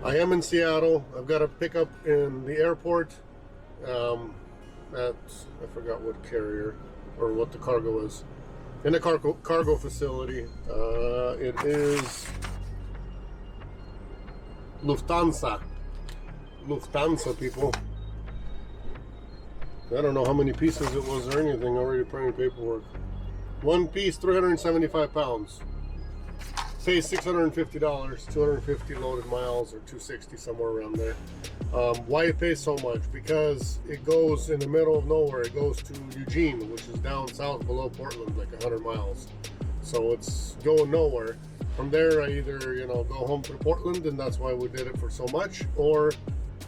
I am in Seattle. I've got a pickup in the airport. At I forgot what carrier or what the cargo is. In the cargo facility. It is Lufthansa. Lufthansa, people. I don't know how many pieces it was or anything. Already printing paperwork. One piece, 375 pounds. Pays $650, 250 loaded miles, or 260, somewhere around there. Why it pays so much? Because it goes in the middle of nowhere. It goes to Eugene, which is down south below Portland, like 100 miles. So it's going nowhere. From there, I either go home to Portland, and that's why we did it for so much, or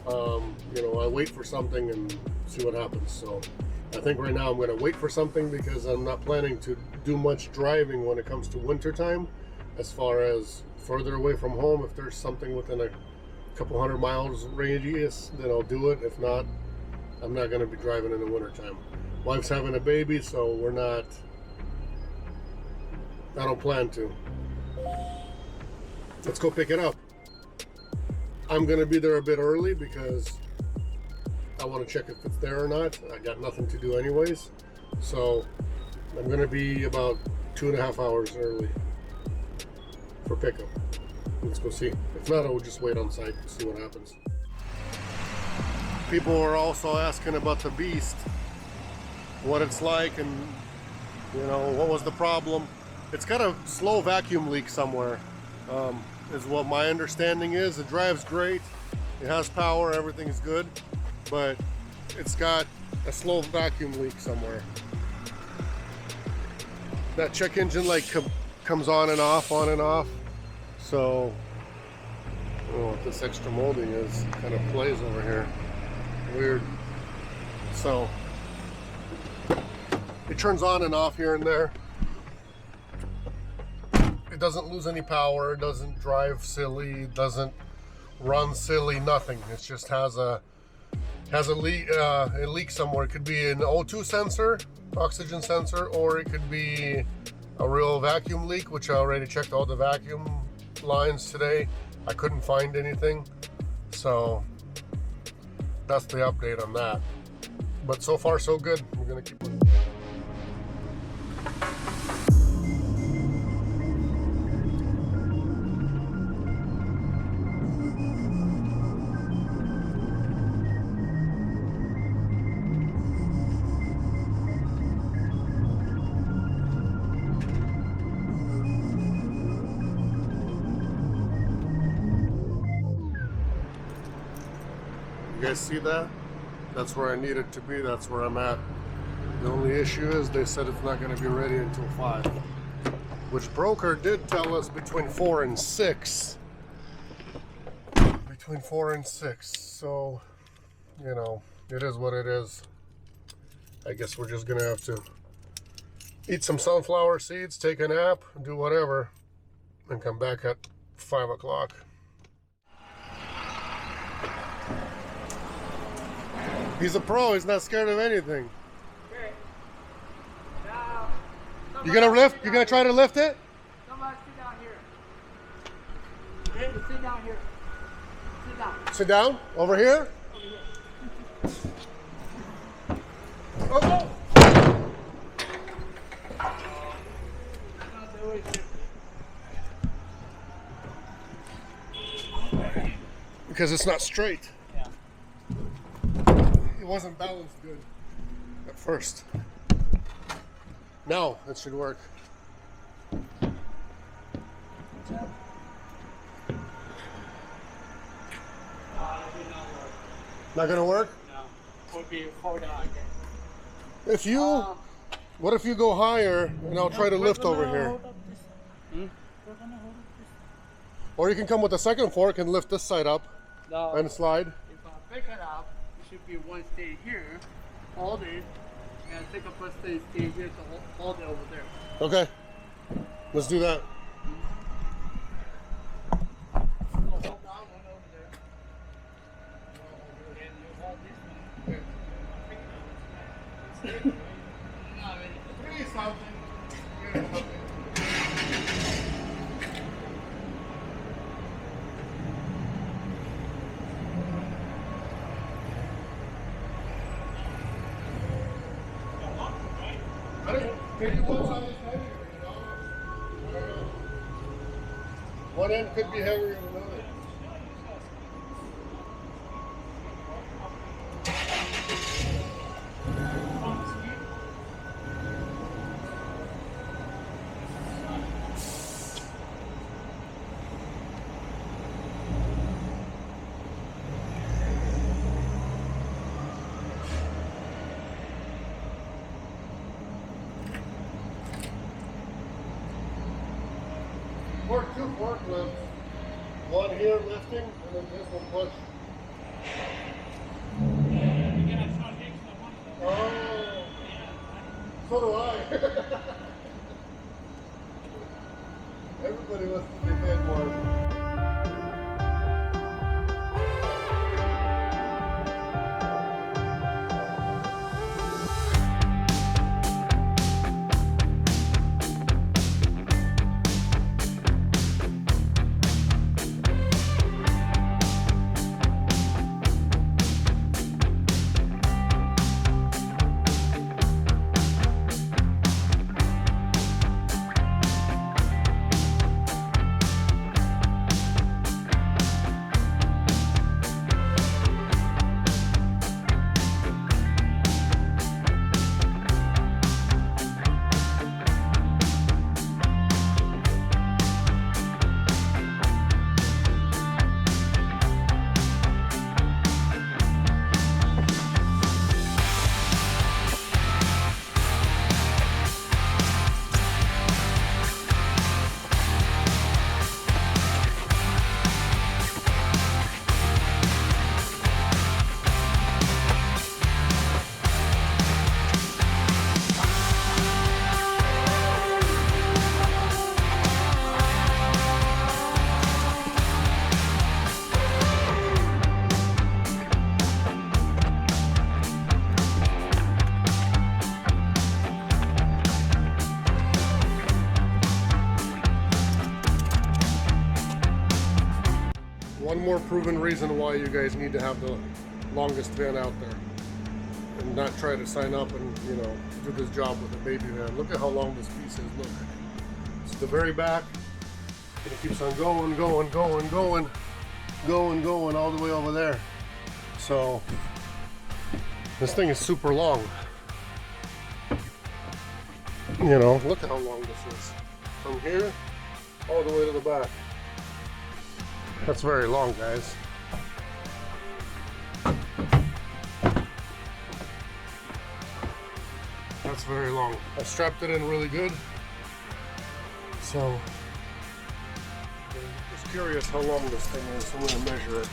I wait for something and see what happens. So I think right now I'm going to wait for something because I'm not planning to do much driving when it comes to winter time. As far as further away from home, if there's something within a couple 100 miles radius, then I'll do it. If not, I'm not going to be driving in the winter time. Wife's having a baby, so I don't plan to. Let's go pick it up. I'm going to be there a bit early because I want to check if it's there or not. I got nothing to do anyways. So I'm going to be about 2.5 hours early for pickup. Let's go see. If not, I'll just wait on site and see what happens. People are also asking about the Beast, what it's like, and what was the problem. It's got a slow vacuum leak somewhere, is what my understanding is. It drives great, it has power, everything is good, but it's got a slow vacuum leak somewhere. That check engine light comes on and off, on and off. So I don't know what this extra molding is. It kind of plays over here. Weird. So it turns on and off here and there. It doesn't lose any power. It doesn't drive silly. It doesn't run silly. Nothing. It just has a leak somewhere. It could be an O2 sensor, oxygen sensor, or it could be a real vacuum leak, which I already checked all the vacuum lines today. I couldn't find anything, so that's the update on that. But so far so good. We're gonna keep looking. You guys see that? That's where I needed to be. That's where I'm at. The only issue is they said it's not going to be ready until 5. Which broker did tell us between 4 and 6. Between 4 and 6. So, it is what it is. I guess we're just going to have to eat some sunflower seeds, take a nap, do whatever, and come back at 5 o'clock. He's a pro. He's not scared of anything. Okay. Now, You gonna lift? You gonna try to lift it? somebody sit down here. Okay, sit down here. Sit down. Sit down. Over here. Over here. Oh. Not the way to- Because it's not straight. Yeah. It wasn't balanced good at first. Now it should work. Not gonna work? No. Would be hold on again. If you, what if you go higher and I'll try to lift over here? We're gonna hold up this. Or you can come with the second fork and lift this side up No. and slide. If I pick it up, it should be one stay here, hold it, and second first stay here to hold it over there. Okay, let's do that. Hold that one over there. And you hold this one. Here. Pick it up. No, Three something. Maybe one side is heavier, you know? I don't know. One end could be heavier than another. Or two forklifts. One here lifting, and then this one push. Oh, so do I. Everybody wants to be paid more. One more proven reason why you guys need to have the longest van out there and not try to sign up and, you know, do this job with a baby van. Look at how long this piece is. Look, it's the very back, and it keeps on going all the way over there. So this thing is super long. You know, look at how long this is. From here all the way to the back. That's very long, guys. That's very long. I strapped it in really good. So, I'm just curious how long this thing is. I'm gonna measure it.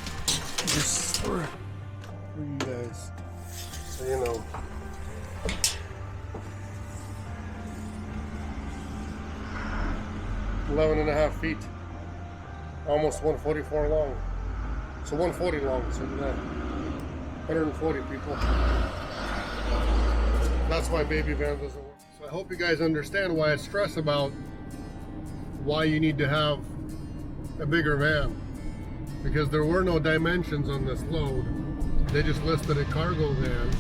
Just for you guys, so you know. .5 feet. Almost 144 long. So 140 long, so look at that. 140 people. That's why baby van doesn't work. So I hope you guys understand why I stress about why you need to have a bigger van. Because there were no dimensions on this load. They just listed a cargo van.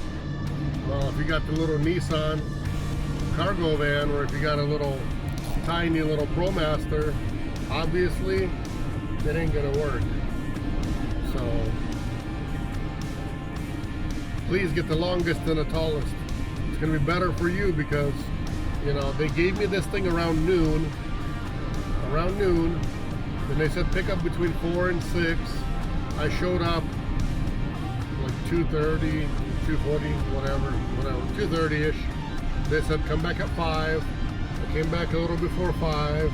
Well, if you got the little Nissan cargo van, or if you got a little tiny little ProMaster, obviously it ain't gonna work. So please get the longest and the tallest. It's gonna be better for you because, you know, they gave me this thing around noon, and they said pick up between 4 and 6. I showed up like 2:30, 2:40, whatever, 2:30ish. They said come back at 5. I came back a little before 5.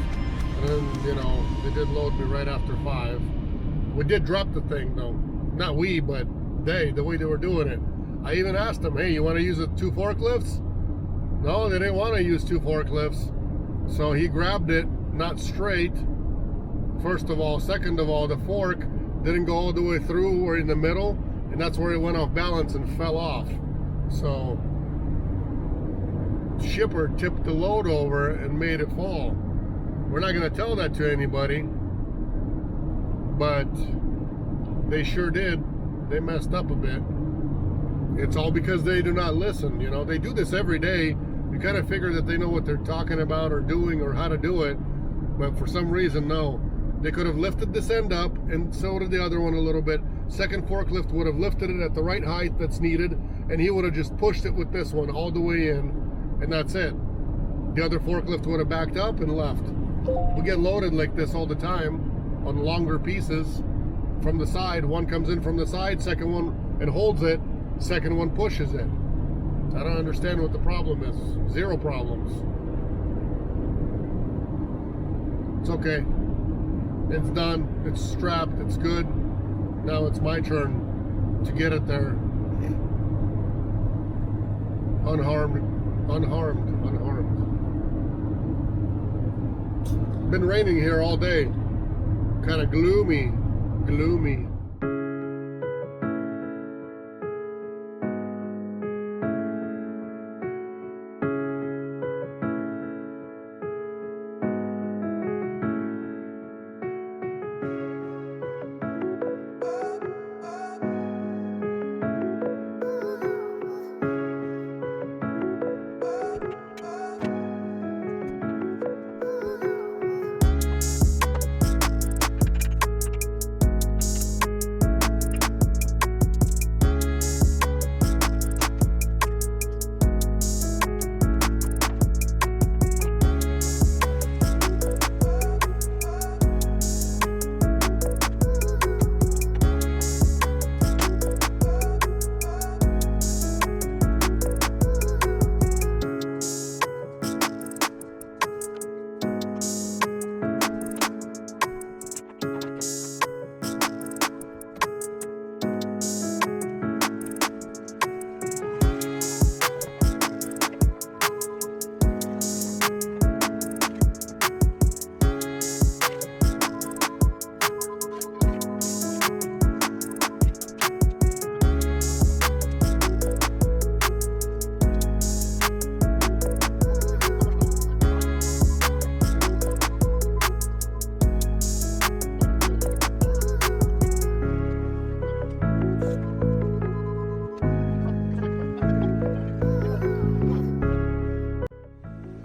And then, you know, they did load me right after 5. We did drop the thing though. Not we, but they, the way they were doing it. I even asked them, hey, you want to use 2 forklifts? No, they didn't want to use 2 forklifts. So he grabbed it, not straight, first of all. Second of all, the fork didn't go all the way through or in the middle. And that's where he went off balance and fell off. So, shipper tipped the load over and made it fall. We're not going to tell that to anybody, but they sure did. They messed up a bit. It's all because they do not listen. You know, they do this every day You kind of figure that they know what they're talking about or doing or how to do it, but for some reason, no. They could have lifted this end up, and so did the other one a little bit. Second forklift would have lifted it at the right height that's needed, and he would have just pushed it with this one all the way in, and that's it. The other forklift would have backed up and left. We get loaded like this all the time on longer pieces from the side. One comes in from the side, second one and holds it, second one pushes it. I don't understand what the problem is. Zero problems. It's okay. It's done. It's strapped. It's good. Now it's my turn to get it there. Unharmed. Unharmed. Unharmed. Been raining here all day. Kind of gloomy. Gloomy.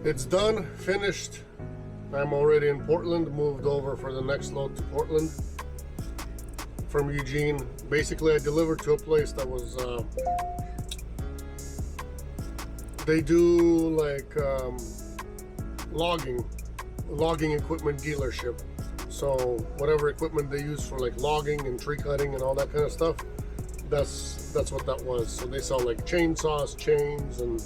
It's done, finished. I'm already in Portland, moved over for the next load to Portland from Eugene. Basically, I delivered to a place that was, they do like logging equipment dealership. So whatever equipment they use for like logging and tree cutting and all that kind of stuff, that's what that was. So they sell like chainsaws, chains, and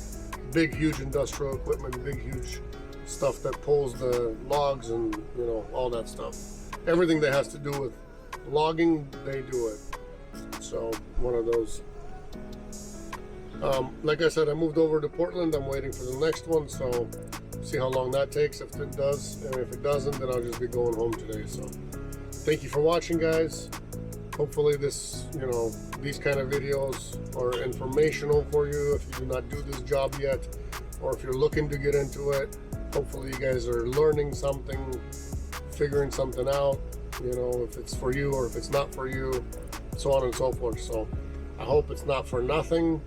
big huge industrial equipment, big huge stuff that pulls the logs and all that stuff. Everything that has to do with logging, they do it. So one of those. Like I said, I moved over to Portland. I'm waiting for the next one, so see how long that takes, if it does, and if it doesn't, then I'll just be going home today. So thank you for watching, guys. Hopefully this, these kind of videos are informational for you if you do not do this job yet, or if you're looking to get into it. Hopefully you guys are learning something, figuring something out, if it's for you or if it's not for you, so on and so forth. So I hope it's not for nothing,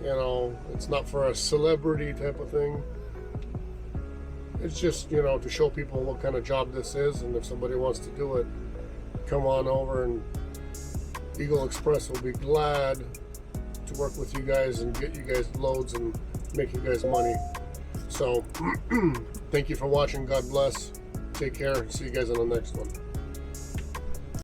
it's not for a celebrity type of thing. It's just, to show people what kind of job this is, and if somebody wants to do it, come on over, and Eagle Express will be glad to work with you guys and get you guys loads and make you guys money. So thank you for watching. God bless. Take care. See you guys on the next one.